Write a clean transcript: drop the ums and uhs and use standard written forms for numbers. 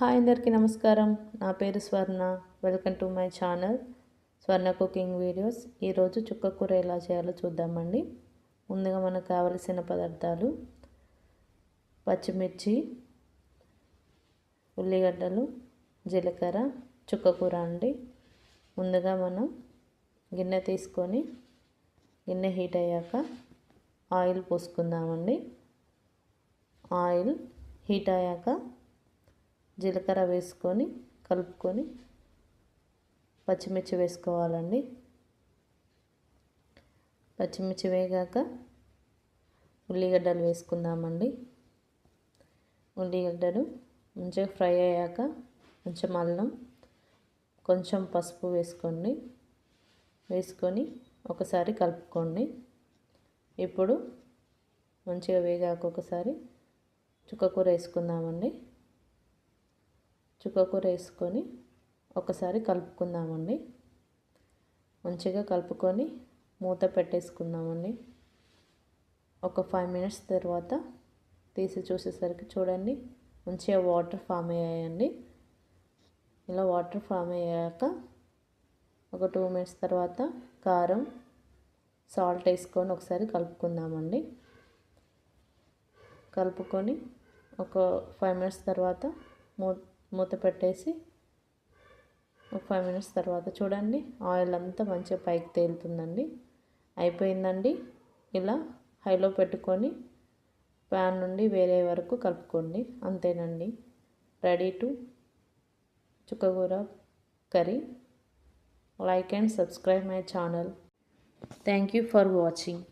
Hi అందరికీ నమస్కారం. నా పేరు స్వర్ణ. Welcome to my channel Swarna cooking videos. ఈరోజు చుక్క కూర ఎలా చేయాలో చూద్దామండి. ముందుగా మనకు కావలసిన పదార్థాలు పచ్చిమిర్చి, ఉల్లిగడ్డలు, జీలకర్ర, చుక్క కూర అండి. ముందుగా మనం గిన్నె తీసుకొని గిన్నె హీట్ అయ్యాక ఆయిల్ పోసుకుందామండి. ఆయిల్ హీట్ అయ్యాక జీలకర్ర వేసుకొని కలుపుకొని పచ్చిమిర్చి వేసుకోవాలండి. పచ్చిమిర్చి వేగాక ఉల్లిగడ్డలు వేసుకుందామండి. ఉల్లిగడ్డలు మంచిగా ఫ్రై అయ్యాక కొంచెం అల్లం, కొంచెం పసుపు వేసుకొని ఒకసారి కలుపుకోండి. ఇప్పుడు మంచిగా వేగాక ఒకసారి చుక్కకూర వేసుకుందామండి. చుక్కకూర వేసుకొని ఒకసారి కలుపుకుందామండి. మంచిగా కలుపుకొని మూత పెట్టేసుకుందామండి. ఒక 5 మినిట్స్ తర్వాత తీసి చూసేసరికి చూడండి మంచిగా వాటర్ ఫామ్ అయ్యాయండి. ఇలా వాటర్ ఫామ్ అయ్యాక ఒక 2 మినిట్స్ తర్వాత కారం, సాల్ట్ వేసుకొని ఒకసారి కలుపుకుందామండి. కలుపుకొని ఒక 5 మినిట్స్ తర్వాత మూత పెట్టేసి ఒక 5 మినిట్స్ తర్వాత చూడండి ఆయిల్ అంతా మంచిగా పైకి తేలుతుందండి. అయిపోయిందండి. ఇలా హైలో పెట్టుకొని ప్యాన్ నుండి వేరే వరకు కలుపుకోండి. అంతేనండి, రెడీ టు చుక్కకూర curry. Like and subscribe my channel. Thank you for watching.